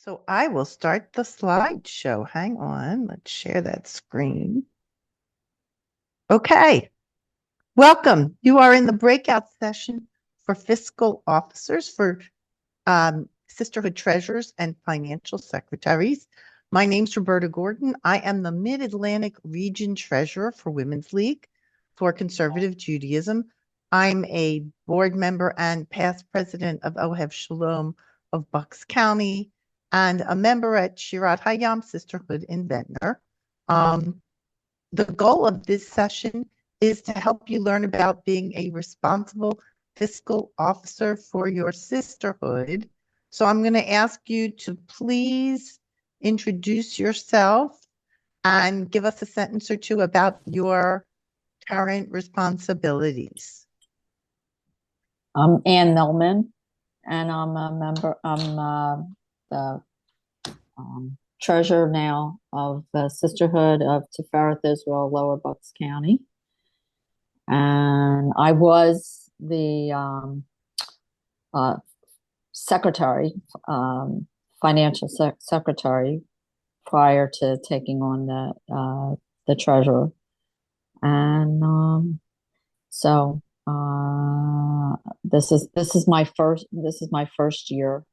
So I will start the slideshow. Hang on, let's share that screen. Okay, welcome. You are in the breakout session for fiscal officers for Sisterhood Treasurers and Financial Secretaries. My name's Roberta Gordon. I am the Mid-Atlantic Region Treasurer for Women's League for Conservative Judaism. I'm a board member and past president of Ohev Shalom of Bucks County and a member at Shirat Hayam Sisterhood in Ventnor. The goal of this session is to help you learn about being a responsible fiscal officer for your sisterhood. So I'm going to ask you to please introduce yourself and give us a sentence or two about your current responsibilities. I'm Ann Millman, and I'm a member. I'm the treasurer now of the Sisterhood of Tiferet Israel, Lower Bucks County, and I was the secretary, financial secretary, prior to taking on the treasurer, and so. This is my first year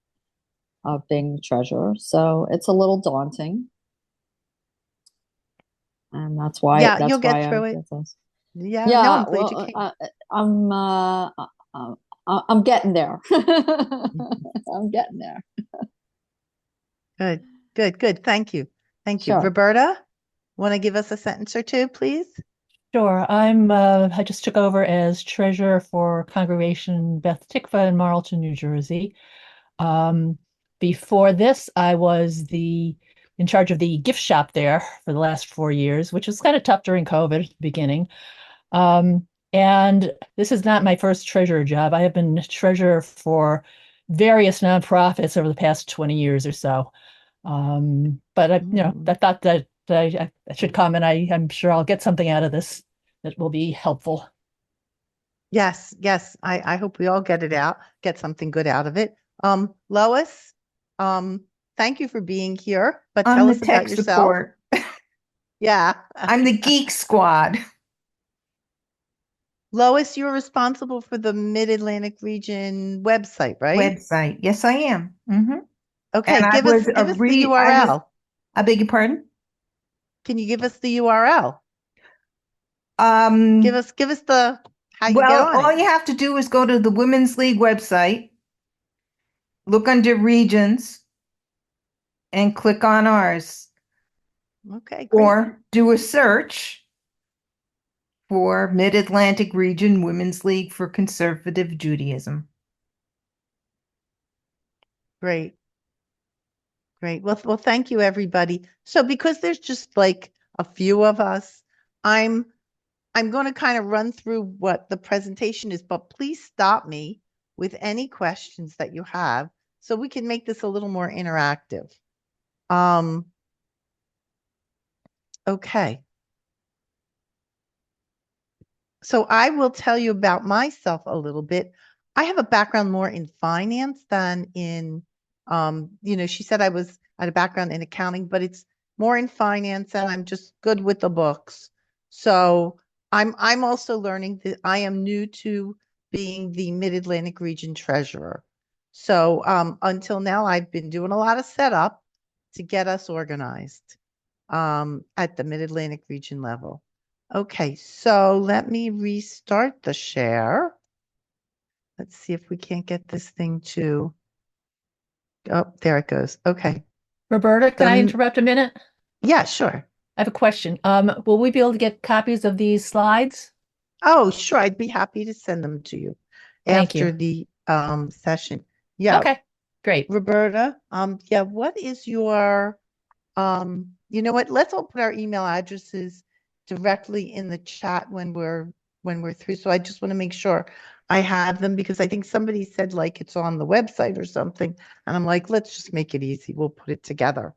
of being the treasurer, so it's a little daunting, and that's why You'll get through I it. did this. No, I'm Yeah, glad you well, came. I'm getting there. I'm getting there. Good. Thank you. Sure. Roberta, want to give us a sentence or two, please? Sure. I just took over as treasurer for Congregation Beth Tikva in Marlton, New Jersey. Before this, I was in charge of the gift shop there for the last 4 years, which was kind of tough during COVID at the beginning. And this is not my first treasurer job. I have been treasurer for various nonprofits over the past 20 years or so. But I thought that I should come, and I'm sure I'll get something out of this that will be helpful. Yes. I hope we all get something good out of it. Lois, thank you for being here, but I'm tell the us about tech yourself. support. Yeah. I'm the geek squad. Lois, you're responsible for the Mid-Atlantic Region website, right? Website. Yes, I am. Mm-hmm. Okay, And I give us was the URL. I beg your pardon? Can you give us the URL? Give Um, us the how you get well, on all it. you have to do is go to the Women's League website, look under regions, and click on ours. Okay, great. Or do a search for Mid-Atlantic Region Women's League for Conservative Judaism. Great. Well, thank you, everybody. So because there's just like a few of us, I'm going to kind of run through what the presentation is, but please stop me with any questions that you have so we can make this a little more interactive. Okay. So I will tell you about myself a little bit. I have a background more in finance than in, she said I had a background in accounting, but it's more in finance and I'm just good with the books. So I'm also learning that I am new to being the Mid-Atlantic Region Treasurer. So until now, I've been doing a lot of setup to get us organized at the Mid-Atlantic Region level. Okay, so let me restart the share. Let's see if we can't get this thing to, oh, there it goes. Okay. Roberta, can I interrupt a minute? Yeah, sure. I have a question. Will we be able to get copies of these slides? Oh, sure. I'd be happy to send them to you Thank after you. the session. Yeah. Okay, great. Roberta, yeah, what is your, you know what? Let's all put our email addresses directly in the chat when we're through. So I just want to make sure I have them because I think somebody said like it's on the website or something. And I'm like, let's just make it easy. We'll put it together.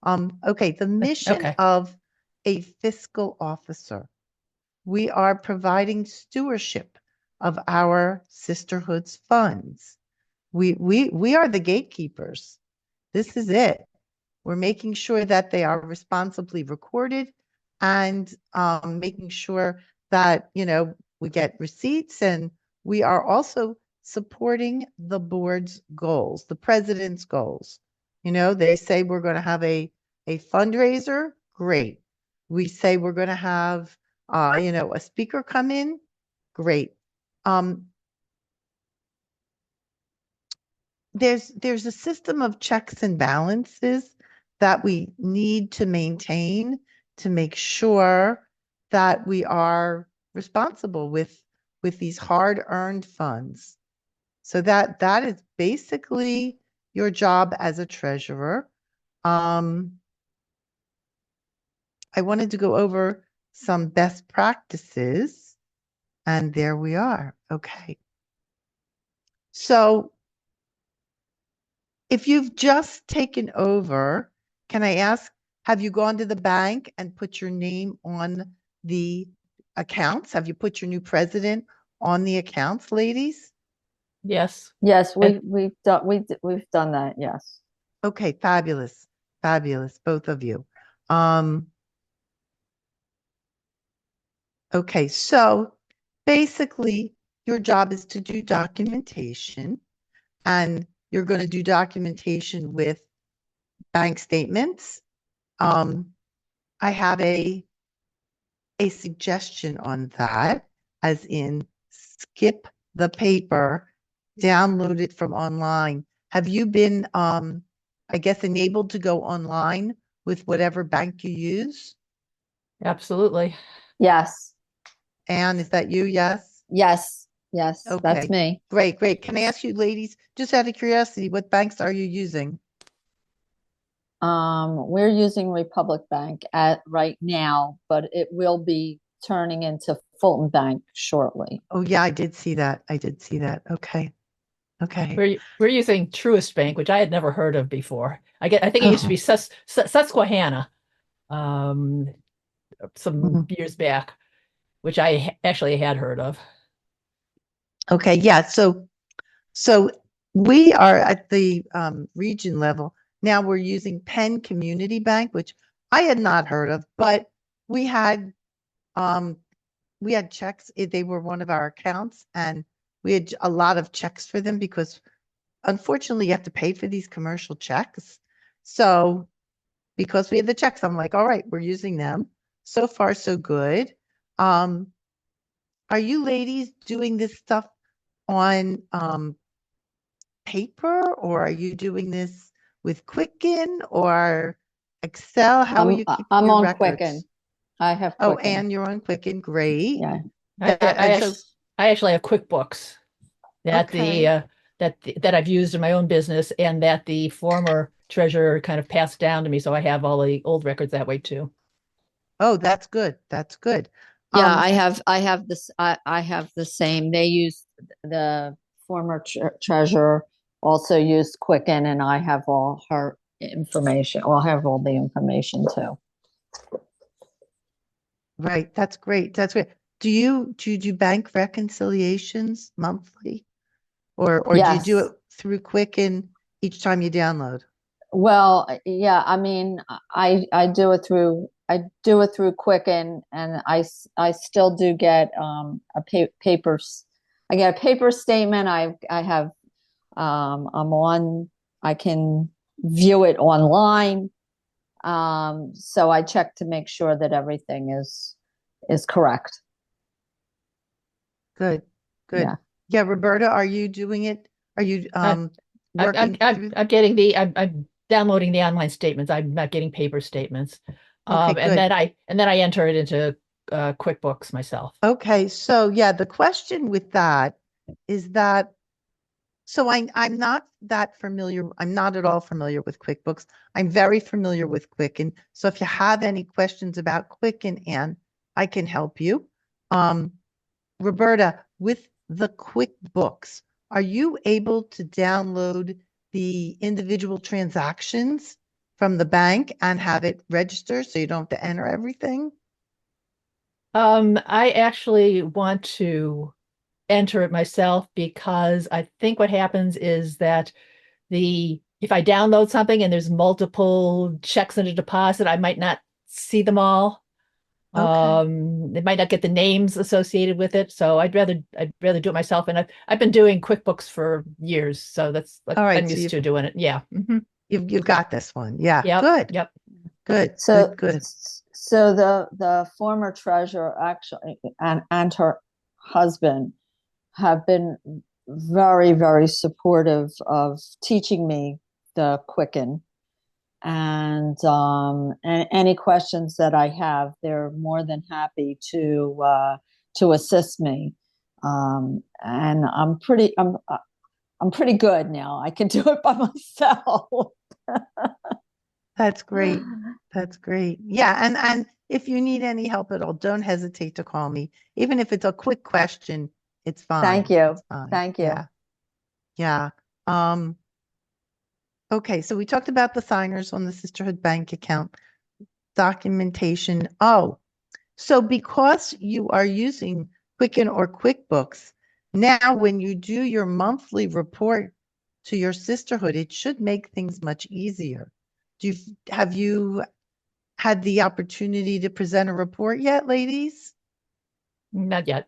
Okay, the mission of a fiscal officer. We are providing stewardship of our sisterhood's funds. We are the gatekeepers. This is it. We're making sure that they are responsibly recorded and making sure that, we get receipts, and we are also supporting the board's goals, the president's goals. They say we're going to have a fundraiser. Great. We say we're going to have, a speaker come in. Great. There's a system of checks and balances that we need to maintain to make sure that we are responsible with these hard-earned funds. So that is basically your job as a treasurer. I wanted to go over some best practices, and there we are. Okay. So if you've just taken over, can I ask, have you gone to the bank and put your name on the accounts? Have you put your new president on the accounts, ladies? Yes. Yes, And- we've done that. Yes. Okay, fabulous. Fabulous, both of you. Okay, so basically your job is to do documentation, and you're going to do documentation with bank statements. I have a suggestion on that, as in skip the paper, download it from online. Have you been, I guess, enabled to go online with whatever bank you use? Absolutely. Yes. Anne, is that you? Yes? Yes. Yes. Okay. That's me. Great, great. Can I ask you, ladies, just out of curiosity, what banks are you using? We're using Republic Bank at right now, but it will be turning into Fulton Bank shortly. Oh, yeah, I did see that. I did see that. Okay. Okay. We're using Truist Bank, which I had never heard of before. I think it used to be Susquehanna, some Mhm. years back, which I actually had heard of. Okay, yeah. So we are at the region level. Now we're using Penn Community Bank, which I had not heard of, but we had um checks. They were one of our accounts, and we had a lot of checks for them because unfortunately you have to pay for these commercial checks. So because we had the checks, I'm like, all right, we're using them. So far, so good. Are you ladies doing this stuff on paper, or are you doing this with Quicken or Excel? How are you keeping I'm your on records? Quicken. I have Oh, Quicken. and you're on Quicken. Great. Yeah. I actually have QuickBooks that Okay. that I've used in my own business, and that the former treasurer kind of passed down to me, so I have all the old records that way too. Oh, that's good. That's good. Yeah, I have I have the same. They use the former treasurer also used Quicken, and I have all her information. Well, I have all the information too. Right. That's great. That's great. Do you do bank reconciliations monthly, or do you do Yes. it through Quicken each time you download? Well, yeah, I mean, I do it through Quicken, and I still do get papers. I get a paper statement. I have I'm on. I can view it online. So I check to make sure that everything is correct. Good. Good. Yeah. Yeah, Roberta, are you doing it? Are you working through? I'm downloading the online statements. I'm not getting paper statements. Okay, And good. then I enter it into QuickBooks myself. Okay, so yeah, the question with that is that, so I'm not that familiar. I'm not at all familiar with QuickBooks. I'm very familiar with Quicken. So if you have any questions about Quicken, Anne, I can help you. Roberta, with the QuickBooks, are you able to download the individual transactions from the bank and have it register so you don't have to enter everything? I actually want to enter it myself, because I think what happens is that the if I download something and there's multiple checks and a deposit, I might not see them all. Okay. They might not get the names associated with it. So I'd rather do it myself. And I've been doing QuickBooks for years. So that's like All right, I'm so used to doing it. Yeah. you've got this one. Yeah, Yep. good, Yep. good, So, good. so the former treasurer actually and her husband have been very, very supportive of teaching me the Quicken. And any questions that I have, they're more than happy to assist me. And I'm pretty good now. I can do it by myself. That's great. That's great. Yeah, and if you need any help at all, don't hesitate to call me. Even if it's a quick question, it's fine. Thank you. It's fine. Thank you. Yeah. Yeah. Okay, so we talked about the signers on the Sisterhood bank account, documentation. Oh, so because you are using Quicken or QuickBooks, now when you do your monthly report to your Sisterhood, it should make things much easier. Have you had the opportunity to present a report yet, ladies? Not yet.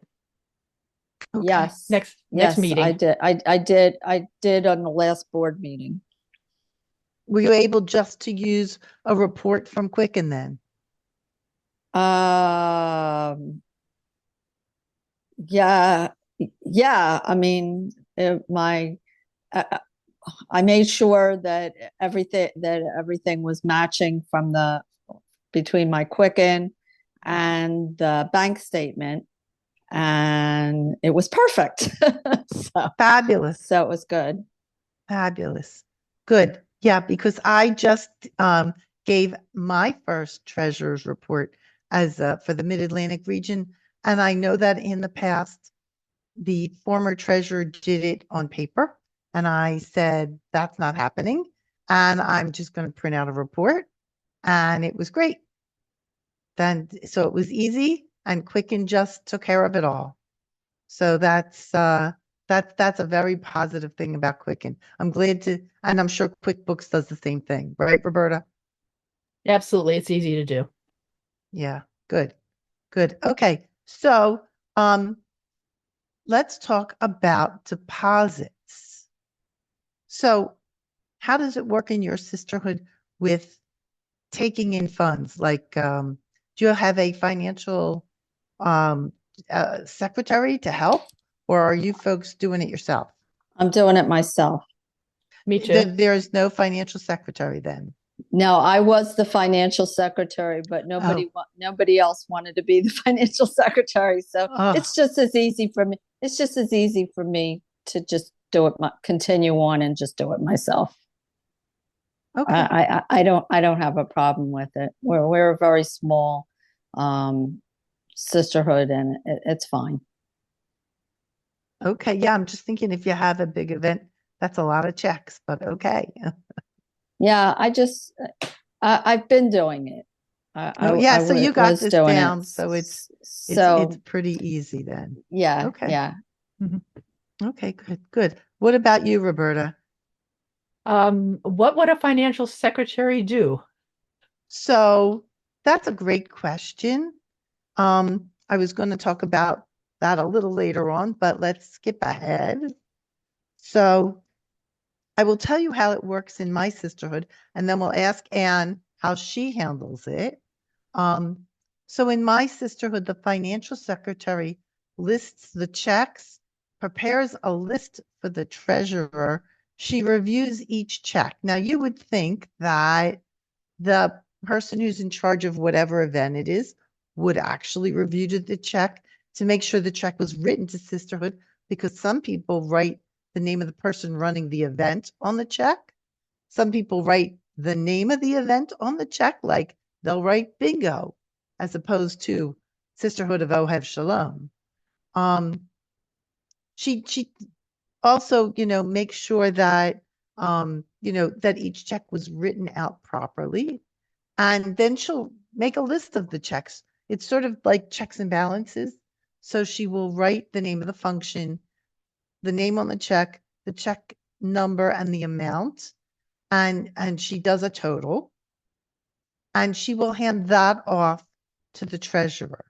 Okay. Yes. Next Yes, meeting. I did. I did on the last board meeting. Were you able just to use a report from Quicken then? Yeah, yeah. I mean, I made sure that everything was matching from between my Quicken and the bank statement, and it was perfect. Fabulous. So it was good. Fabulous. Good. Yeah, because I just gave my first treasurer's report as for the Mid-Atlantic region. And I know that in the past, the former treasurer did it on paper. And I said, that's not happening. And I'm just going to print out a report. And it was great. Then, so it was easy and Quicken just took care of it all. So that's a very positive thing about Quicken. I'm glad to, and I'm sure QuickBooks does the same thing, right, Roberta? Absolutely. It's easy to do. Yeah, good, good. Okay, so let's talk about deposits. So how does it work in your sisterhood with taking in funds? Like, do you have a financial secretary to help, or are you folks doing it yourself? I'm doing it myself. Me too. There's no financial secretary then. No, I was the financial secretary, but nobody else wanted to be the financial secretary. So Oh. it's just as easy for me. It's just as easy for me to just do it, continue on and just do it myself. Okay. I don't have a problem with it. We're a very small sisterhood, and it's fine. Okay. Yeah, I'm just thinking if you have a big event, that's a lot of checks, but okay. Yeah, I've been doing it. Oh, yeah, so you got was this doing down, it. so it's So pretty easy then. yeah, Okay. yeah. Okay, good. What about you, Roberta? What would a financial secretary do? So that's a great question. I was going to talk about that a little later on, but let's skip ahead. So I will tell you how it works in my sisterhood, and then we'll ask Anne how she handles it. So in my sisterhood, the financial secretary lists the checks, prepares a list for the treasurer. She reviews each check. Now, you would think that the person who's in charge of whatever event it is would actually review the check to make sure the check was written to sisterhood, because some people write the name of the person running the event on the check. Some people write the name of the event on the check, like they'll write bingo as opposed to Sisterhood of Ohev Shalom. She also, makes sure that that each check was written out properly. And then she'll make a list of the checks. It's sort of like checks and balances. So she will write the name of the function, the name on the check number, and the amount. and she does a total, and she will hand that off to the treasurer.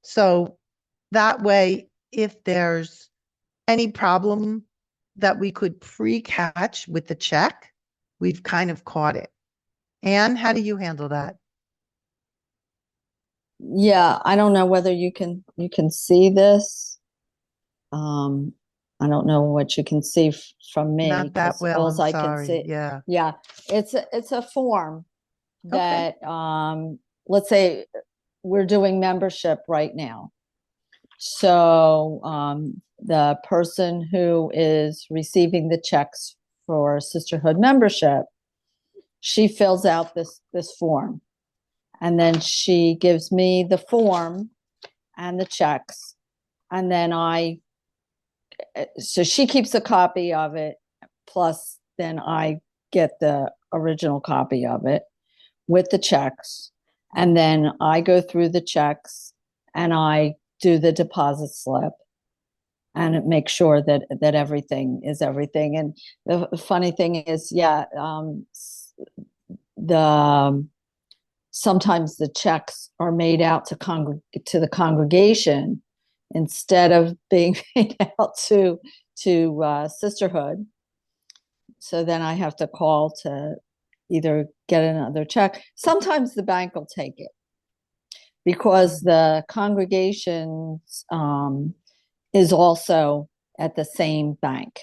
So that way, if there's any problem that we could pre-catch with the check, we've kind of caught it. Anne, how do you handle that? Yeah, I don't know whether you can see this. I don't know what you can see from me Not that 'cause well, alls I'm I can sorry. see. Yeah. Yeah, it's a form Okay. that let's say we're doing membership right now. So the person who is receiving the checks for sisterhood membership, she fills out this form, and then she gives me the form and the checks, and then so she keeps a copy of it, plus then I get the original copy of it with the checks, and then I go through the checks and I do the deposit slip and it makes sure that everything is everything. And the funny thing is, yeah, the sometimes the checks are made out to the congregation instead of being made out to sisterhood. So then I have to call to either get another check. Sometimes the bank will take it because the congregation is also at the same bank,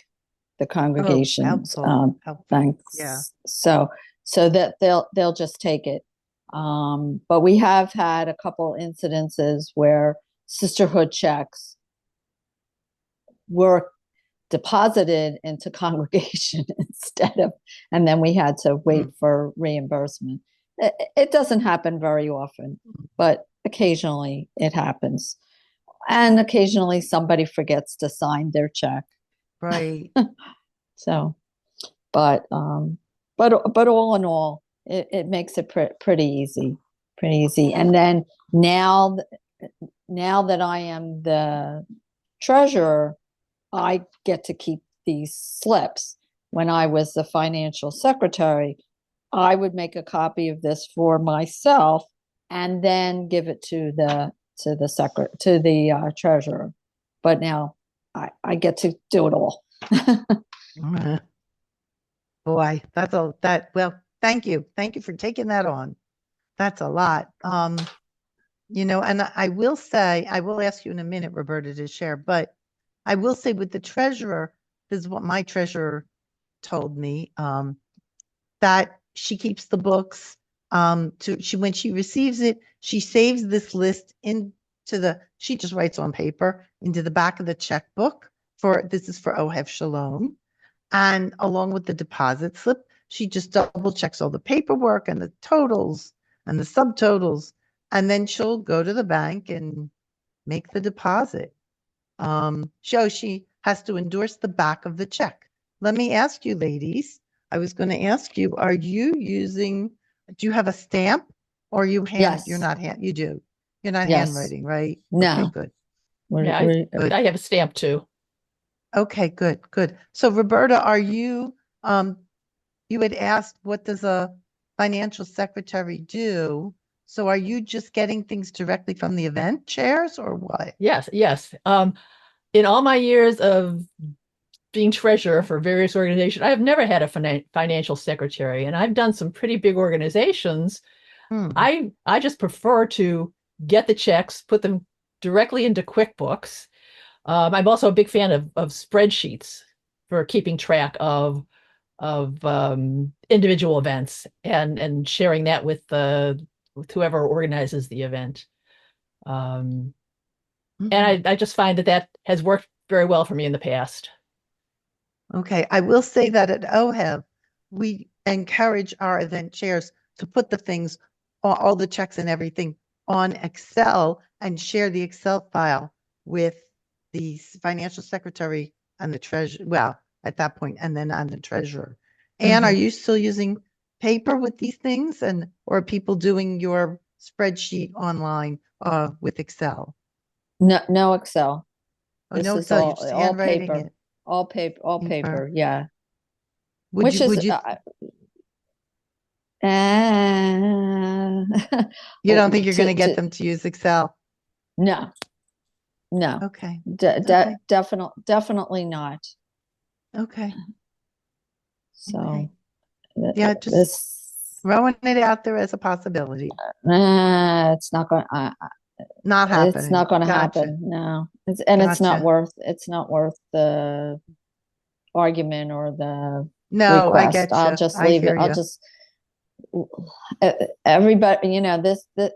the congregation's helpful. bank. Yeah. So that they'll just take it. But we have had a couple incidences where sisterhood checks were deposited into congregation instead of, and then we had to wait for reimbursement. It doesn't happen very often, but occasionally it happens. And occasionally somebody forgets to sign their check. Right. So, but all in all, it makes it pretty easy. And then now that I am the treasurer, I get to keep these slips. When I was the financial secretary, I would make a copy of this for myself and then give it to the treasurer. But now I get to do it all. Boy, well, thank you. Thank you for taking that on. That's a lot. And I will say, I will ask you in a minute, Roberta, to share, but I will say with the treasurer, this is what my treasurer told me, that she keeps the books, when she receives it, she saves this list she just writes on paper into the back of the checkbook this is for Ohev Shalom. And along with the deposit slip, she just double checks all the paperwork and the totals and the subtotals. And then she'll go to the bank and make the deposit. She has to endorse the back of the check. Let me ask you, ladies, I was going to ask you, do you have a stamp or Yes. you're not you do. You're not Yes. handwriting, right? No. Okay, good. I have a stamp too. Okay, good. So Roberta, you had asked, what does a financial secretary do? So are you just getting things directly from the event chairs or what? Yes. In all my years of being treasurer for various organizations, I have never had a financial secretary, and I've done some pretty big organizations. I just prefer to get the checks, put them directly into QuickBooks. I'm also a big fan of spreadsheets for keeping track of individual events and sharing that with whoever organizes the event. And I just find that has worked very well for me in the past. Okay, I will say that at OHEV, we encourage our event chairs to put the things, all the checks and everything on Excel and share the Excel file with the financial secretary and the treasurer. Well, at that point, and then on the treasurer. Anne, are you still using paper with these things, or are people doing your spreadsheet online with Excel? No Excel. Oh, no Excel, you're just handwriting it. All paper. Yeah. Would you You well, don't think you're going to get to them to use Excel? no, no, Okay. Okay. definitely not. Okay. So Yeah, just this throwing it out there as a possibility. it's not going. Not It's happening. not going to Gotcha. happen. No, it's Gotcha. it's not worth the argument or the No, I request. get I'll you. just I leave it. hear I'll you. just everybody,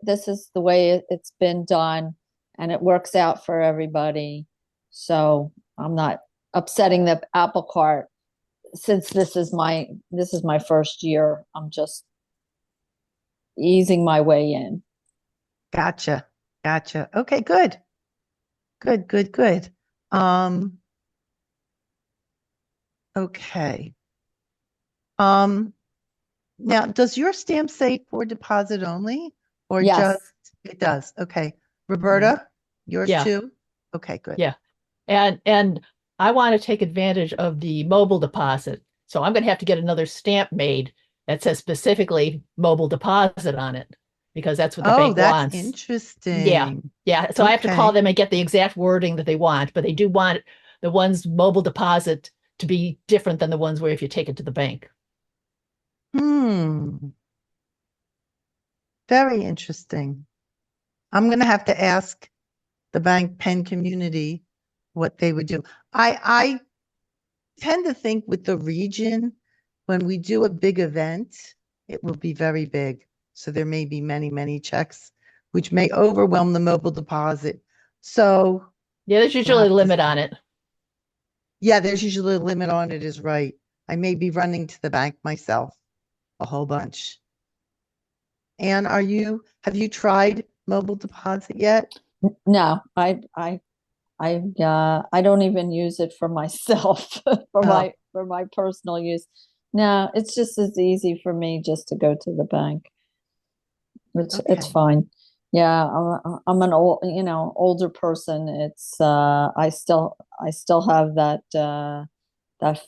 this is the way it's been done, and it works out for everybody. So I'm not upsetting the apple cart since this is my first year. I'm just easing my way in. Gotcha. Gotcha. Okay, good. Good, good, good. Um, okay. Um, Now, does your stamp say for deposit only or Yes. just, it does? Okay. Roberta, yours Yeah. too? Okay, good. Yeah. And I want to take advantage of the mobile deposit. So I'm going to have to get another stamp made that says specifically mobile deposit on it because that's what the Oh, bank that's wants. Yeah. interesting. Yeah. So I have to call Okay. them and get the exact wording that they want, but they do want the ones mobile deposit to be different than the ones where if you take it to the bank. Hmm. Very interesting. I'm going to have to ask the bank pen community what they would do. I tend to think with the region, when we do a big event, it will be very big. So there may be many, many checks, which may overwhelm the mobile deposit. So Yeah, there's we'll usually a have to limit see. on it. Yeah, there's usually a limit on it, is right. I may be running to the bank myself a whole bunch. And have you tried mobile deposit yet? No, I don't even use it for myself for Oh, my personal use. No, it's just as easy for me just to go to the bank. It's okay. fine. Yeah, I'm an older person. It's I still have that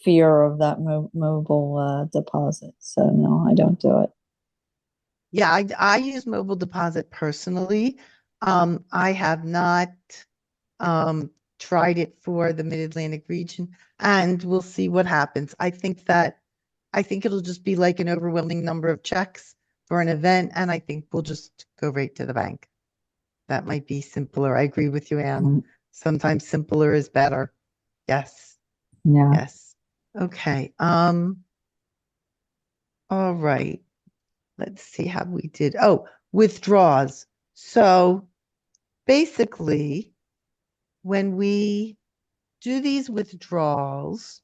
fear of that mobile deposit. So no, I don't do it. Yeah, I use mobile deposit personally. I have not um, tried it for the Mid-Atlantic region, and we'll see what happens. I think it'll just be like an overwhelming number of checks for an event, and I think we'll just go right to the bank. That might be simpler. I agree with you, Anne. Mm, Sometimes simpler is better. Yes, yeah. yes. Okay. All right. Let's see how we did. Oh, withdraws. So basically, when we do these withdrawals,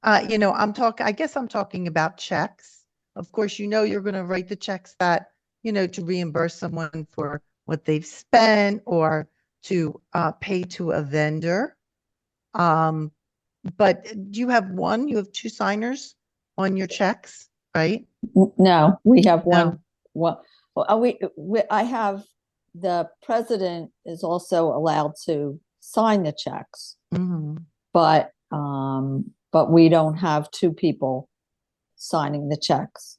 I guess I'm talking about checks. Of course, you're going to write the checks that, to reimburse someone for what they've spent or to pay to a vendor. Um, but do you have one? You have two signers on your checks, right? No, we have one. No. Well, I have the president is also allowed to sign the checks, Mhm. but we don't have two people signing the checks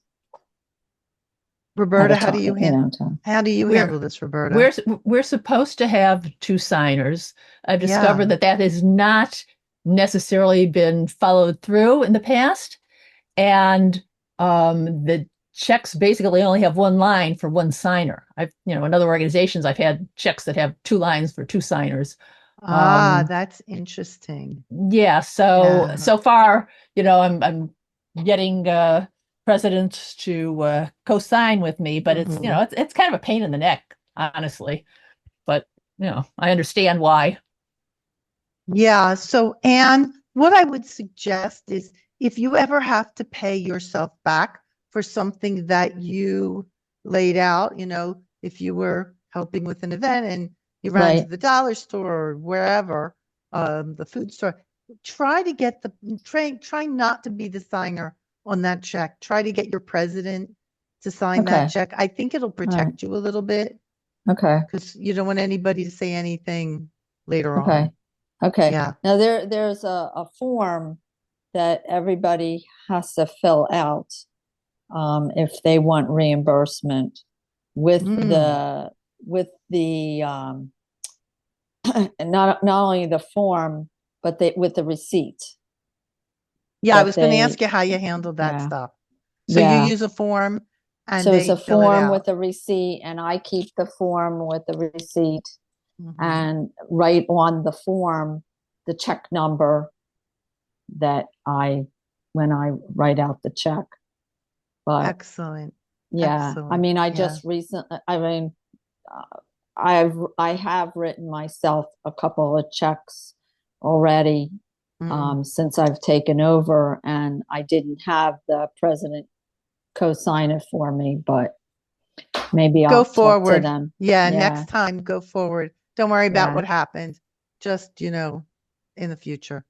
at Roberta, a time. how do you We're handle this, Roberta? we're we're supposed to have two signers. I've discovered Yeah. that has not necessarily been followed through in the past, and the checks basically only have one line for one signer. In other organizations, I've had checks that have two lines for two signers. Ah, Um, that's interesting. yeah, Yeah. so far, I'm getting presidents to co-sign with me, but it's Mhm. it's kind of a pain in the neck, honestly. But I understand why. Yeah. So, Anne, what I would suggest is if you ever have to pay yourself back for something that you laid out, if you were helping with an event and you ran to Right. the dollar store or wherever, the food store, try to get try not to be the signer on that check. Try to get your president to sign that Okay. check. I think it'll All right. protect you a little bit Okay. because you don't want anybody to say anything later Okay. on. Okay. Yeah. Now there's a form that everybody has to fill out. if they want reimbursement with Mm. the not only the form, but with the receipt Yeah, I that was going to they, ask you how you handle that yeah, stuff. So you yeah. use a form and So it's they a fill it form out. with a receipt, and I keep the form with the receipt Mhm. and write on the form the check number that when I write out the check. But Excellent. yeah, I Excellent. mean, I Yeah. just recently, I mean, I have written myself a couple of checks already Mm. since I've taken over, and I didn't have the president co-sign it for me, but maybe Go I'll talk to forward. them. Yeah, Yeah, next time, go forward. Don't worry about yeah, what happened. Just, in the future.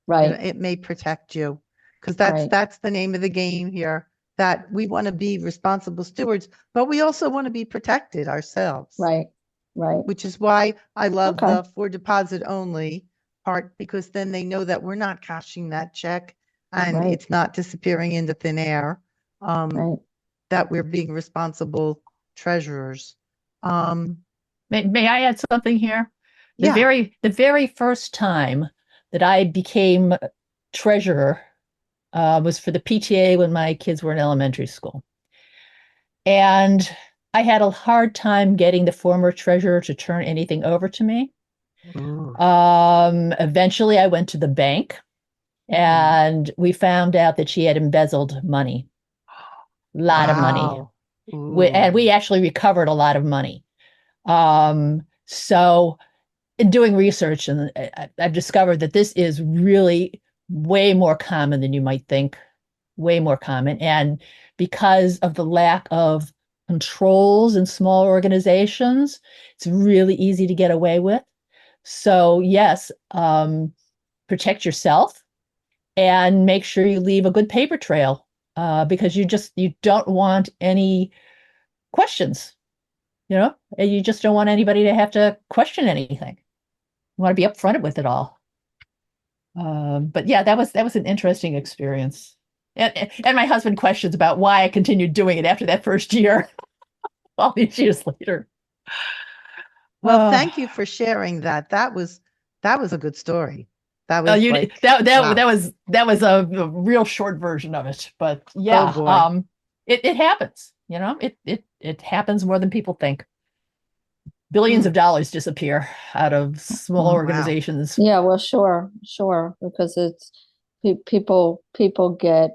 right, It may protect you because that's the name of the game here, that we want to be responsible stewards, but we also want to be protected ourselves, right, right. which is why I love Okay, the for deposit only part, because then they know that we're not cashing that check and right, it's not disappearing into thin air, right. that we're being responsible treasurers. Um, May I add something here? yeah. The very first time that I became treasurer was for the PTA when my kids were in elementary school. And I had a hard time getting the former treasurer to turn anything over to me. Ooh. Eventually, I went to the bank and we found out that she had embezzled money, a lot of money. Wow. And we Ooh. actually recovered a lot of money. So in doing research, and I've discovered that this is really way more common than you might think, way more common. And because of the lack of controls in small organizations, it's really easy to get away with. So yes, protect yourself and make sure you leave a good paper trail, because you don't want any questions, and you just don't want anybody to have to question anything. You want to be upfront with it all. But yeah, that was an interesting experience. And my husband questions about why I continued doing it after that first year, all these years later. Well, Uh, thank you for sharing that. That was a good story. That was you like, that wow. that was a real short version of it, but Oh yeah, boy. it happens. It happens more than people think. Billions Mm. of dollars disappear out of small Well, Wow. organizations. yeah, well, sure, sure, because it's people get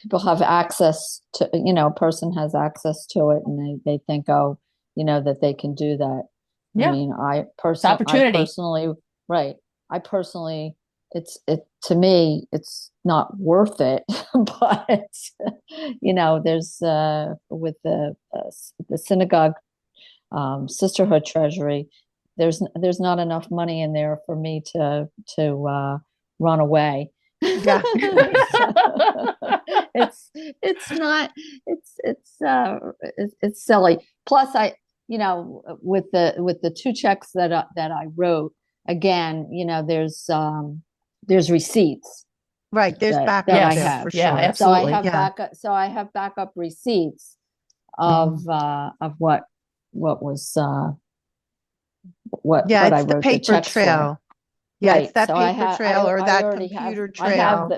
people have access to, a person has access to it, and they think, oh, that they can do that. I Yeah, mean, it's opportunity. right, I personally, it to me, it's not worth it. But there's with the synagogue sisterhood treasury, there's not enough money in there for me to run away. Yeah. So, it's not it's silly. Plus, with the two checks that I wrote, again, there's receipts Right. There's that backup I there Yes, for have. yeah, sure. absolutely. Yeah. So I have backup receipts Mm. of what was Yeah, what I it's the wrote the paper checks for. trail. Yeah, it's Right. that So paper trail or I that already have computer trail.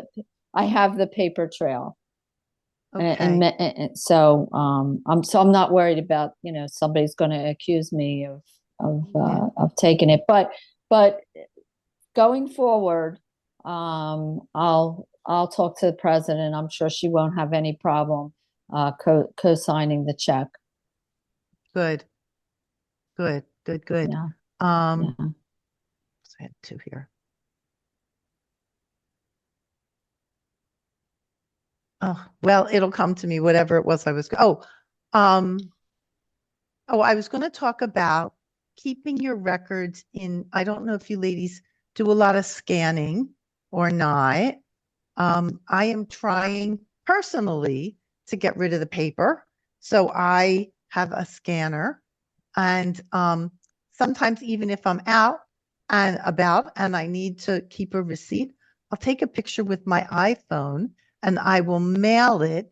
I have the paper trail. Okay. And so I'm not worried about, somebody's going to accuse me Yeah. of taking it. But going forward, I'll talk to the president. I'm sure she won't have any problem co-signing the check. Good. Good. Good. Good. Yeah. Yeah. Um, so I had two here. Oh, well, it'll come to me, whatever it was I was. Um, I was going to talk about keeping your records in. I don't know if you ladies do a lot of scanning or not. I am trying personally to get rid of the paper. So I have a scanner. And sometimes, even if I'm out and about and I need to keep a receipt, I'll take a picture with my iPhone and I will mail it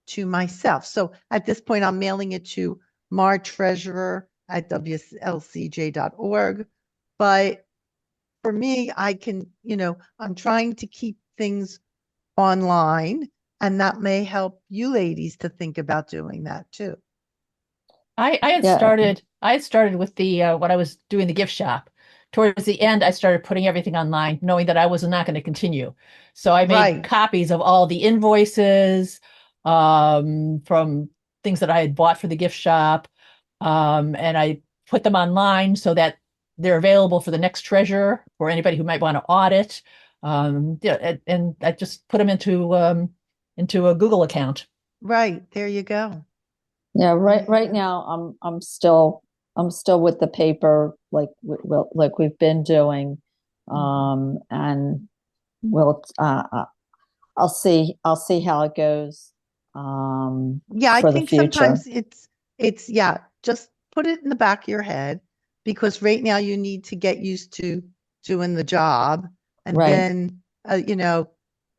to myself. So at this point, I'm mailing it to martreasurer@wslcj.org. But for me, I can, I'm trying to keep things online, and that may help you ladies to think about doing that too. I had Yeah. started with the when I was doing the gift shop. Towards the end, I started putting everything online, knowing that I was not going to continue. So I made Right. copies of all the invoices from things that I had bought for the gift shop, and I put them online so that they're available for the next treasurer or anybody who might want to audit. Yeah, and I just put them into a Google account. Right. There you go. Yeah, right now I'm still with the paper like we've been doing. And we'll I'll see how it goes Yeah, I for the think future. sometimes it's yeah, just put it in the back of your head, because right now you need to get used to doing the job, and Right. then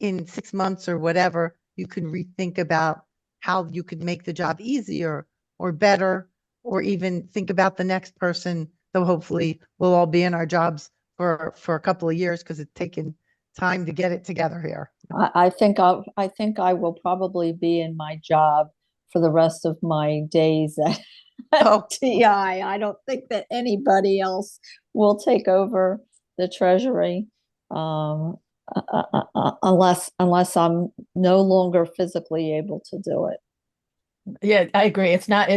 in 6 months or whatever, you can rethink about how you could make the job easier or better, or even think about the next person. So hopefully we'll all be in our jobs for a couple of years, because it's taken time to get it together here. I think I will probably be in my job for the rest of my days at Oh. TI. I don't think that anybody else will take over the treasury, unless I'm no longer physically able to do it. Yeah, I agree. It's not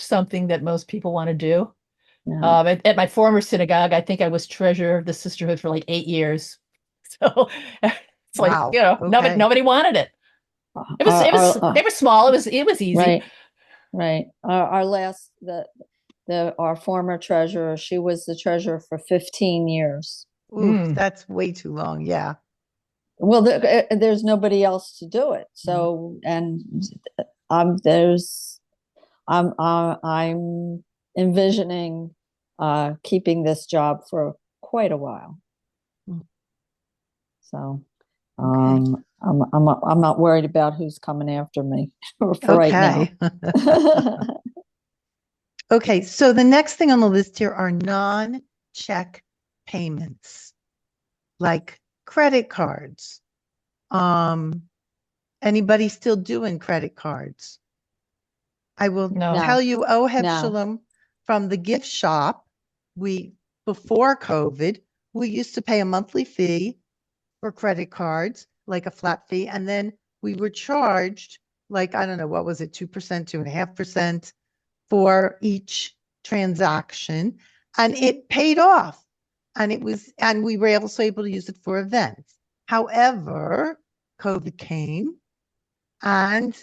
something that most people want to do. Yeah. At my former synagogue, I think I was treasurer of the sisterhood for like 8 years. So it's like, Wow. nobody Okay. nobody wanted it. They were small. It was easy. Right, right. Our last our former treasurer, she was the treasurer for 15 years. Oof, that's way too long. Yeah. Well, there's nobody else to do it. So, and I'm envisioning keeping this job for quite a while. So, Okay. I'm not worried about who's coming after me for right now. Okay, so the next thing on the list here are non-check payments, like credit cards. Anybody still doing credit cards? I will No. tell you, No. Shalom, from the gift shop, before COVID, we used to pay a monthly fee for credit cards, like a flat fee, and then we were charged, like, I don't know, what was it, 2%, 2.5% for each transaction, and it paid off. And we were also able to use it for events. However, COVID came, and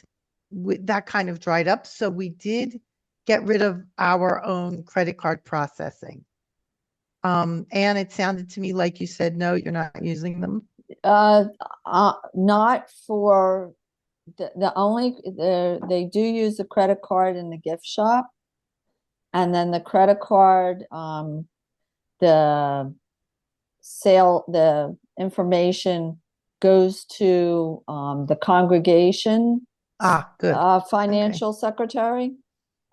that kind of dried up. So we did get rid of our own credit card processing. And it sounded to me like you said, no, you're not using them. Not for they do use a credit card in the gift shop, and then the credit card, the information goes to the congregation Good. financial secretary,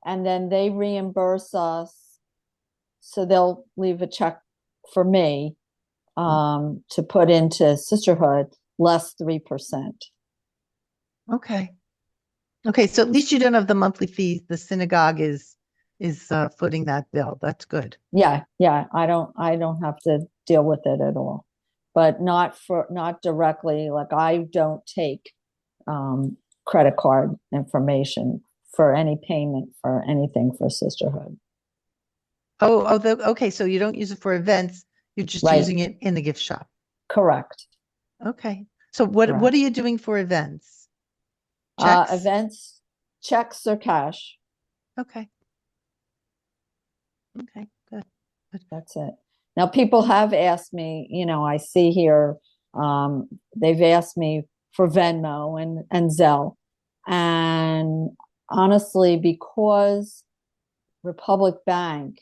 and then they reimburse us. So they'll leave a check for me to put into sisterhood less 3%. Okay. So at least you don't have the monthly fees. The synagogue is footing that bill. That's good. Yeah. I don't have to deal with it at all, but not directly. Like, I don't take credit card information for any payment for anything for sisterhood. Okay. So you don't use it for events. You're just Right. using it in the gift shop. Correct. Okay. So what Correct. are you doing for events? Checks? Events, checks or cash. Okay. Okay, good. That's it. Now, people have asked me, I see here, they've asked me for Venmo and Zelle. And honestly, because Republic Bank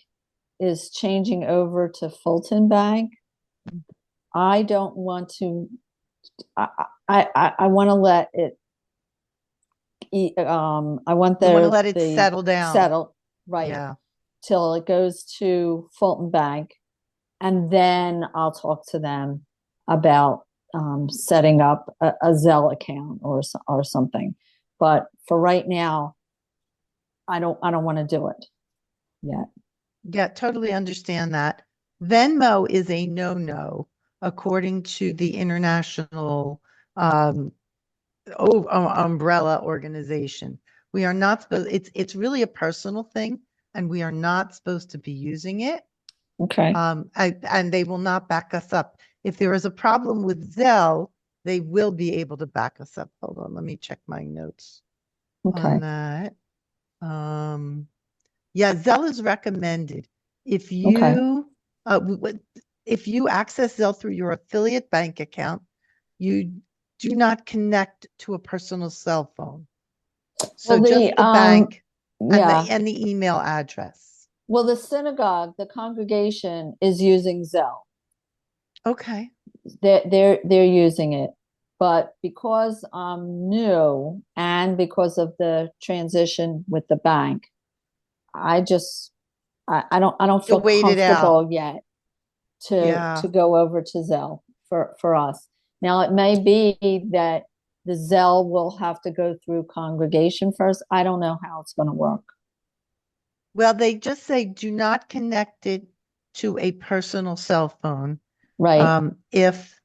is changing over to Fulton Bank, I don't want to, I want to let it, I want You want to the, let it the settle down. settle, right, Yeah. till it goes to Fulton Bank. And then I'll talk to them about setting up a Zelle account or something. But for right now, I don't want to do it yet. Yeah, totally understand that. Venmo is a no-no according to the International um, Umbrella Organization. We are not supposed, it's really a personal thing, and we are not supposed to be using it. Okay. And they will not back us up. If there is a problem with Zelle, they will be able to back us up. Hold on, let me check my notes Okay. on that. Yeah, Zelle is recommended. If you if you access Zelle through your affiliate bank account, you do not connect to a personal cell phone. So Well, just the bank and yeah. and the email address. Well, the synagogue, the congregation is using Zelle. Okay. They're using it. But because I'm new and because of the transition with the bank, I just I don't feel You'll wait it out. comfortable yet Yeah. to go over to Zelle for us. Now it may be that the Zelle will have to go through congregation first. I don't know how it's going to work. Well, they just say do not connect it to a personal cell phone. Right. If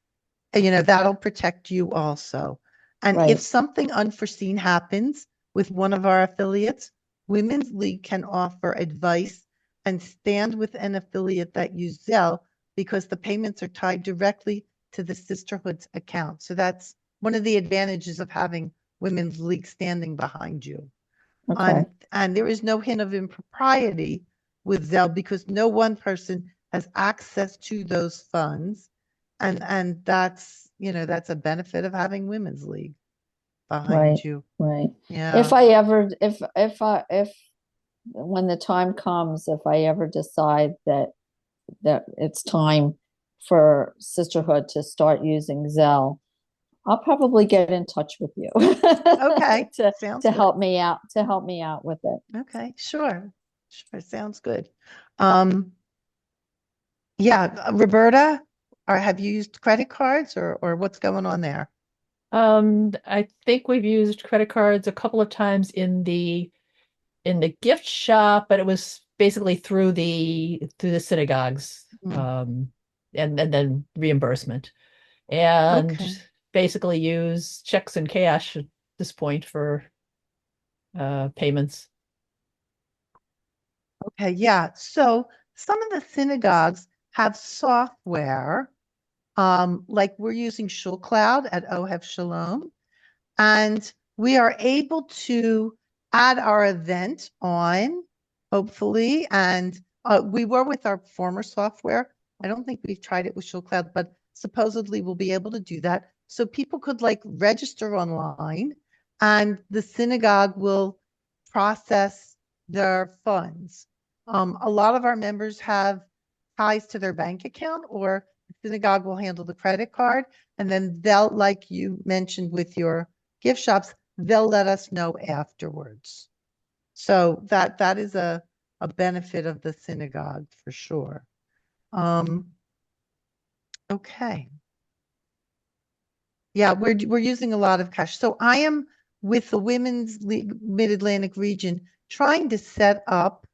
that'll protect you also. And if Right. something unforeseen happens with one of our affiliates, Women's League can offer advice and stand with an affiliate that use Zelle because the payments are tied directly to the sisterhood's account. So that's one of the advantages of having Women's League standing behind you. Okay. And there is no hint of impropriety with Zelle because no one person has access to those funds. And that's a benefit of having Women's League behind Right. you. Right. Yeah. If when the time comes, if I ever decide that it's time for Sisterhood to start using Zelle, I'll probably get in touch with you. Okay. Sounds to good. help me out with it. Okay, sure. Sure. Sounds good. Yeah, Roberta, have you used credit cards or what's going on there? I think we've used credit cards a couple of times in the gift shop, but it was basically through the synagogues, and then reimbursement, and Okay. basically use checks and cash at this point for payments. Okay, yeah. So some of the synagogues have software, like we're using Shul Cloud at Ohev Shalom, and we are able to add our event on, hopefully. And we were with our former software. I don't think we've tried it with Shul Cloud, but supposedly we'll be able to do that. So people could like register online, and the synagogue will process their funds. A lot of our members have ties to their bank account, or the synagogue will handle the credit card, and then they'll, like you mentioned with your gift shops, they'll let us know afterwards. So that is a benefit of the synagogue for sure. Okay. Yeah, we're using a lot of cash. So I am with the Women's League Mid-Atlantic region trying to set up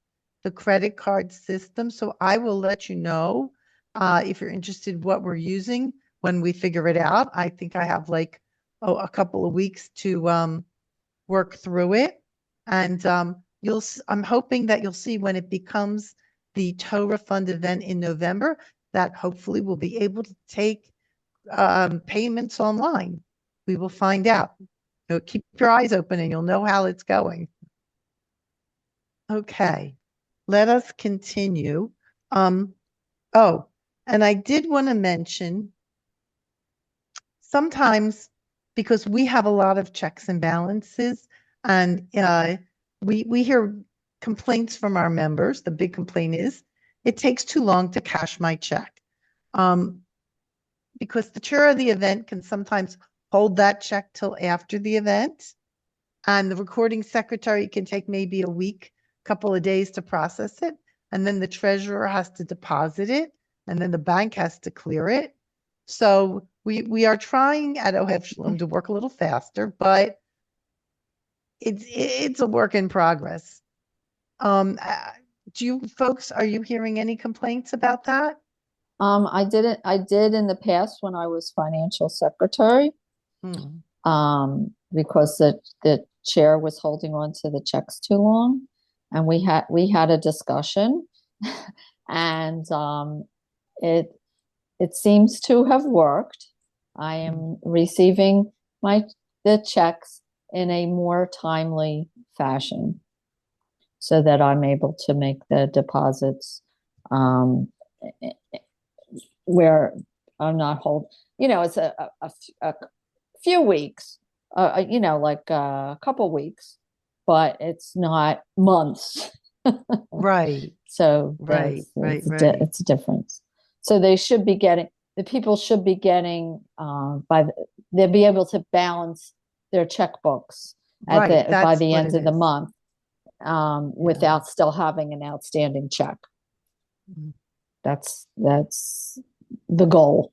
the credit card system. So I will let you know if you're interested what we're using when we figure it out. I think I have like a couple of weeks to work through it. And I'm hoping that you'll see when it becomes the Torah Fund event in November that hopefully we'll be able to take payments online. We will find out. Keep your eyes open and you'll know how it's going. Okay, let us continue. Oh, and I did want to mention sometimes because we have a lot of checks and balances, and we hear complaints from our members. The big complaint is it takes too long to cash my check. Because the chair of the event can sometimes hold that check till after the event. And the recording secretary can take maybe a week, couple of days to process it. And then the treasurer has to deposit it. And then the bank has to clear it. So we are trying at OHEV Shalom to work a little faster, but it's a work in progress. Do you folks, are you hearing any complaints about that? I did in the past when I was financial secretary, Hmm. because the chair was holding on to the checks too long, and we had a discussion, and it seems to have worked. I am receiving the checks in a more timely fashion, so that I'm able to make the deposits, where I'm not it's a few weeks, like a couple weeks, but it's not months. Right, So right, right, it's right. it's a difference. So the people should be getting, they'll be able to balance their checkbooks Right, by that's the what end it of the is. month, without still having an outstanding check. Mhm. That's the goal.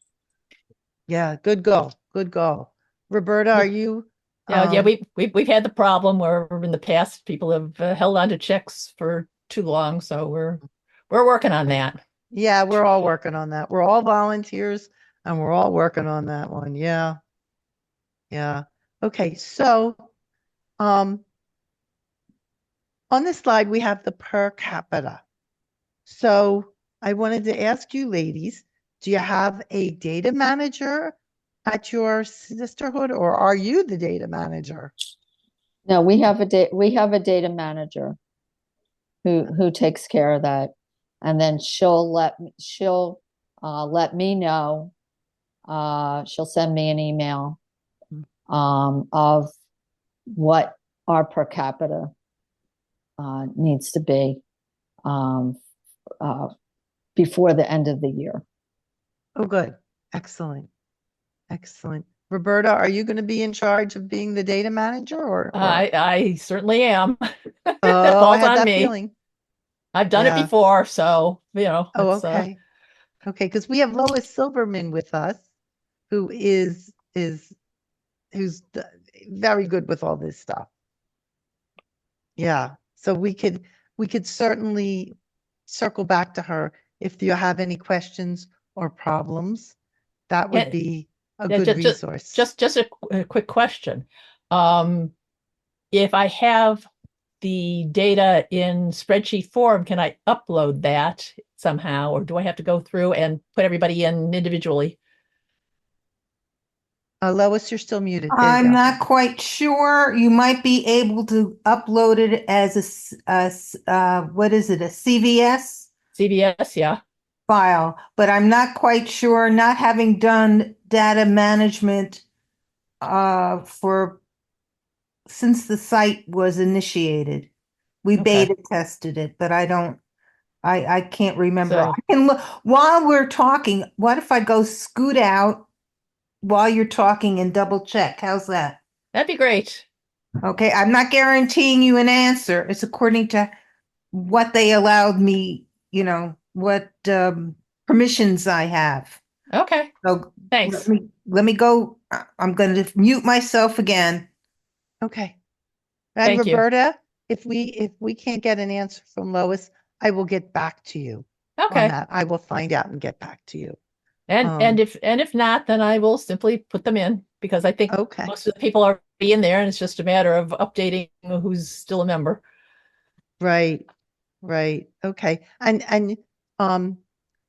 Yeah, good goal, good goal. Roberta, are you? Yeah, we've had the problem where in the past people have held on to checks for too long, so we're working on that. Yeah, we're all working on that. We're all volunteers and we're all working on that one. Yeah. Yeah. Okay, so um on this slide we have the per capita. So I wanted to ask you ladies, do you have a data manager at your sisterhood or are you the data manager? No, we have a data manager who takes care of that, and then she'll let me know. She'll send me an email, of what our per capita needs to be, um, uh, before the end of the year. Oh, good. Excellent. Excellent. Roberta, are you going to be in charge of being the data manager or I certainly am. That oh, I falls had on that me. feeling. I've done it Yeah. before, so Oh, it's okay. Okay, because we have Lois Silverman with us, who who's very good with all this stuff. Yeah. So we could certainly circle back to her if you have any questions or problems. That would yeah, be a yeah, good resource. just a quick question. Um, if I have the data in spreadsheet form, can I upload that somehow, or do I have to go through and put everybody in individually? Lois, you're still muted. There you I'm go. not quite sure. You might be able to upload it as what is it, a CVS CVS, yeah. file, but I'm not quite sure, not having done data management for since the site was initiated. We Okay. beta tested it, but I can't remember. So I can look while we're talking. What if I go scoot out while you're talking and double check? How's that? that'd be great. Okay, I'm not guaranteeing you an answer. It's according to what they allowed me, what permissions I have. Okay, So thanks. let me go. I'm going to mute myself again. Okay. And Thank you. Roberta, if we can't get an answer from Lois, I will get back to you on Okay. that. I will find out and get back to you. And if not, then I will simply put them in because I think Okay. most of the people are already in there and it's just a matter of updating who's still a member. Right. Right. Okay. And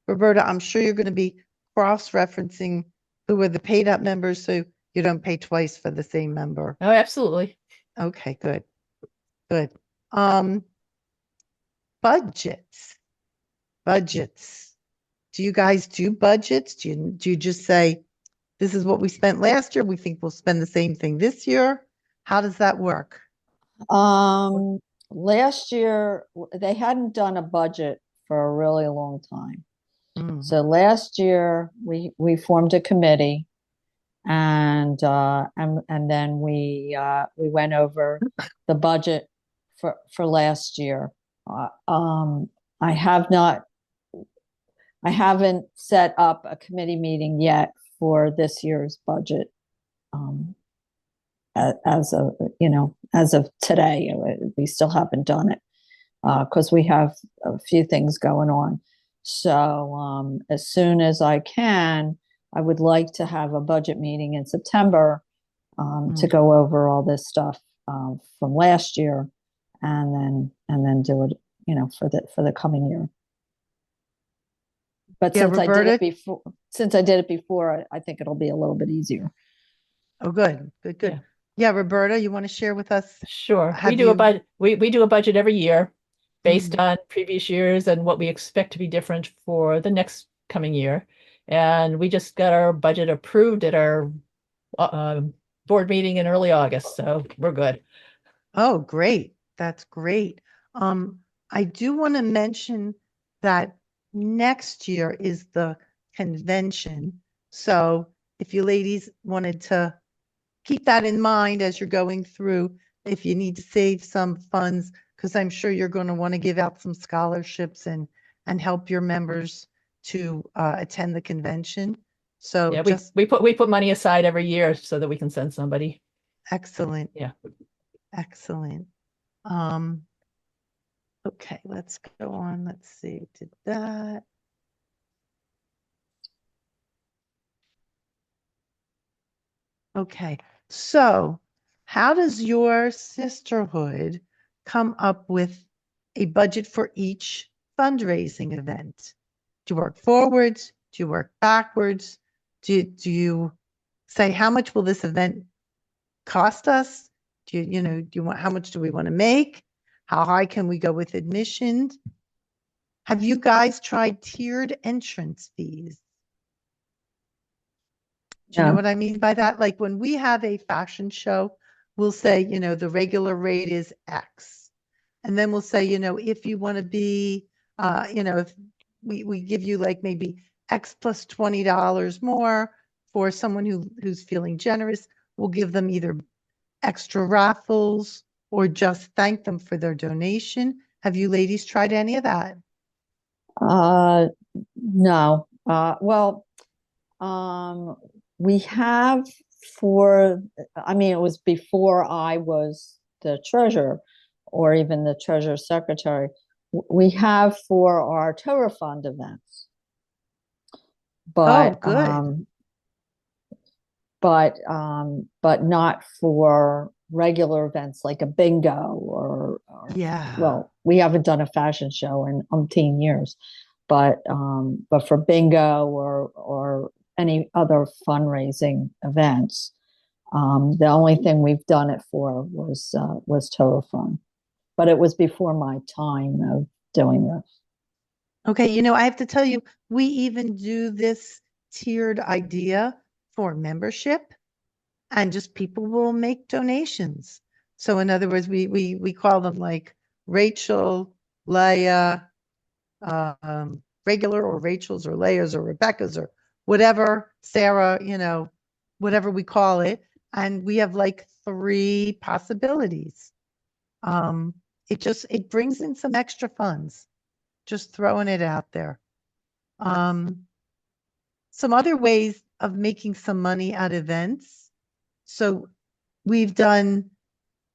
Roberta, I'm sure you're going to be cross-referencing who are the paid up members so you don't pay twice for the same member. Oh, absolutely. Okay, good. Good. Um, budgets. Budgets. Do you guys do budgets? Do you just say, this is what we spent last year. We think we'll spend the same thing this year. How does that work? Last year they hadn't done a budget for a really long time. Mm, So last year we formed a committee, and then we went over the budget for last year. I have not, I haven't set up a committee meeting yet for this year's budget. As of, as of today, we still haven't done it because we have a few things going on. So as soon as I can, I would like to have a budget meeting in September to go over all this stuff from last year, and then do it, for the coming year. But Yeah, since I did it before, I think it'll be a little bit easier. Oh, good. Yeah. Yeah, Roberta, you want to share with us? Sure. Have We do a you- budget. We do a budget every year based Mhm. on previous years and what we expect to be different for the next coming year. And we just got our budget approved at our board meeting in early August, so we're good. Oh, great. That's great. I do want to mention that next year is the convention. So if you ladies wanted to keep that in mind as you're going through, if you need to save some funds, because I'm sure you're going to want to give out some scholarships and help your members to attend the convention. So Yeah, just we put money aside every year so that we can send somebody. excellent. Yeah. Excellent. Okay, let's go on. Let's see, did that. Okay, so how does your sisterhood come up with a budget for each fundraising event? Do you work forwards? Do you work backwards? Do you say, how much will this event cost us? Do you want, how much do we want to make? How high can we go with admissions? Have you guys tried tiered entrance fees? Do you know No. what I mean by that? Like when we have a fashion show, we'll say, the regular rate is X. And then we'll say, if you want to be, if we give you like maybe X plus $20 more for someone who's feeling generous, we'll give them either extra raffles or just thank them for their donation. Have you ladies tried any of that? No. Well, we have it was before I was the treasurer or even the treasurer secretary. We have for our Torah Fund events. But, good. but not for regular events like a bingo or Yeah. well, we haven't done a fashion show in umpteen years, but for bingo or any other fundraising events, the only thing we've done it for was Torah Fund, but it was before my time of doing this. Okay, I have to tell you, we even do this tiered idea for membership, and just people will make donations. So in other words, we call them like Rachel, Leah, regular or Rachel's or Leah's or Rebecca's or whatever, Sarah, whatever we call it. And we have like 3 possibilities. It brings in some extra funds, just throwing it out there. Some other ways of making some money at events. So we've done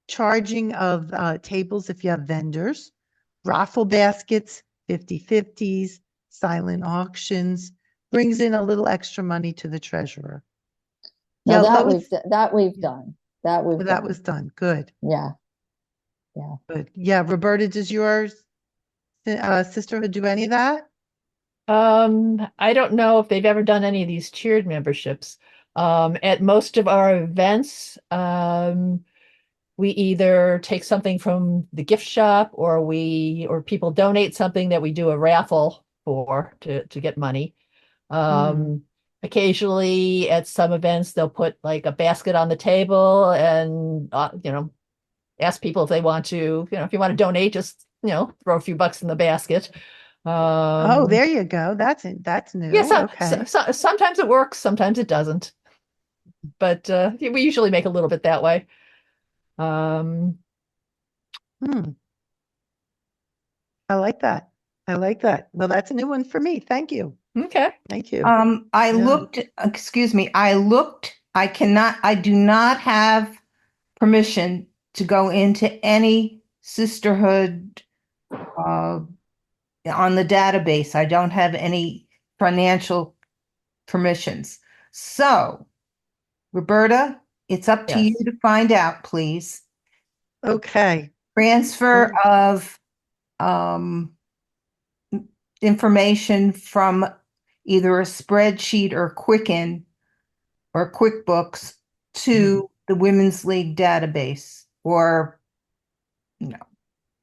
charging of tables if you have vendors, raffle baskets, 50/50s, silent auctions, brings in a little extra money to the treasurer. Now Yeah, that we've done. That was done. Good. Yeah. Good. Yeah, Roberta, does yours sisterhood do any of that? I don't know if they've ever done any of these tiered memberships. At most of our events, we either take something from the gift shop or people donate something that we do a raffle for to get money. Occasionally at some events, they'll put like a basket on the table and, ask people if they want to, if you want to donate, just, throw a few bucks in the basket. Oh, there you go. That's new. Yeah, Okay. sometimes it works, sometimes it doesn't. but we usually make a little bit that way. Um, Hmm, I like that. I like that. Well, that's a new one for me. Thank you. okay. Thank you. I Yeah. looked, excuse me, I do not have permission to go into any sisterhood on the database. I don't have any financial permissions. So, Roberta, it's up to you Yes. to find out, please. Okay. Transfer of um, information from either a spreadsheet or Quicken or QuickBooks to the Women's League database or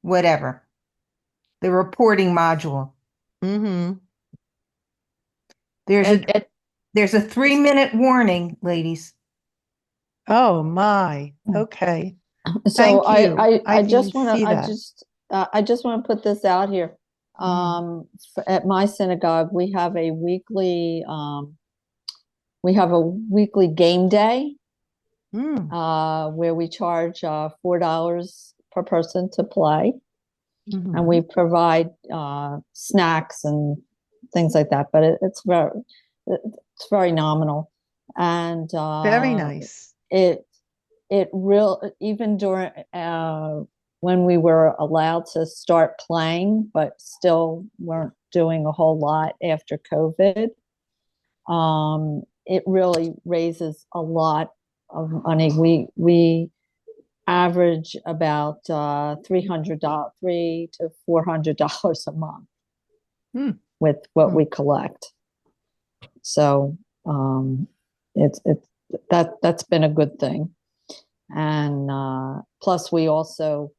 whatever, the reporting module. Mm-hmm. There's And, a and there's a 3-minute warning, ladies. Oh my. Okay. So Thank you. I I didn't just want see to, that. I just want to put this out here. Mhm. At my synagogue, we have a weekly game day, Mm, where we charge $4 per person to play, and we mhm. provide snacks and things like that. But it's very nominal, and Very nice. it even during when we were allowed to start playing, but still weren't doing a whole lot after COVID. It really raises a lot of money. We average about $300, $300 to $400 a month Hmm. with what Hmm. we collect. So it's that's been a good thing. And plus, we also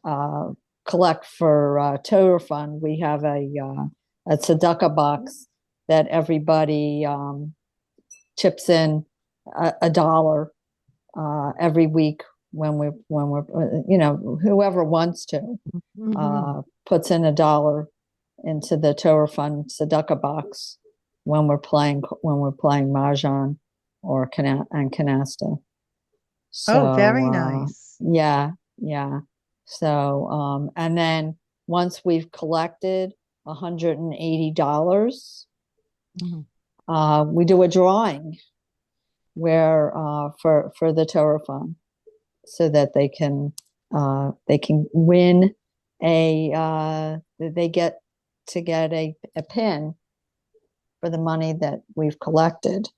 uh, collect for Torah Fund. We have a tzedakah box that everybody chips in a dollar every week when we're whoever wants to Mhm. puts in a dollar into the Torah Fund tzedakah box when we're playing mahjong or canasta. Oh, So very nice. yeah, yeah. So and then once we've collected $180, Mhm. we do a drawing where for the Torah Fund, so that they can win they get to get a pin for the money that we've collected.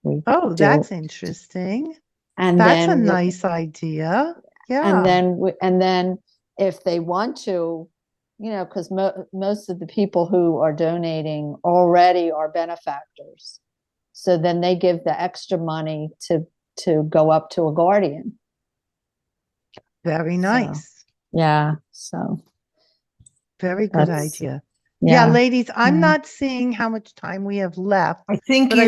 We Oh, do, that's interesting. and That's a then nice idea. Yeah. and then if they want to, because most of the people who are donating already are benefactors, so then they give the extra money to go up to a guardian. Very So nice. yeah, so Very good that's idea. Yeah, yeah. ladies, I'm Yeah. not seeing how much time we have left, I think but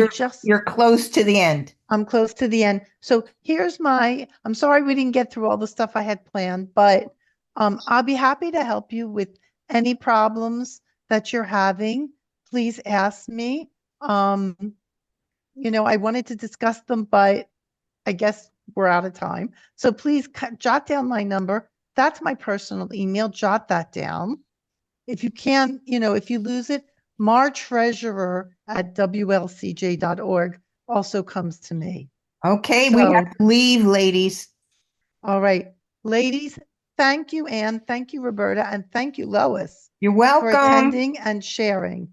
you're close to the end. I'm close to the end. So I'm sorry we didn't get through all the stuff I had planned, but I'll be happy to help you with any problems that you're having. Please ask me. Um, I wanted to discuss them, but I guess we're out of time. So please jot down my number. That's my personal email. Jot that down. If you can, if you lose it, martreasurer@wlcj.org also comes to me. Okay, we So, have to leave, ladies. all right, ladies, thank you, Anne. Thank you, Roberta. And thank you, Lois, You're for welcome. attending and sharing.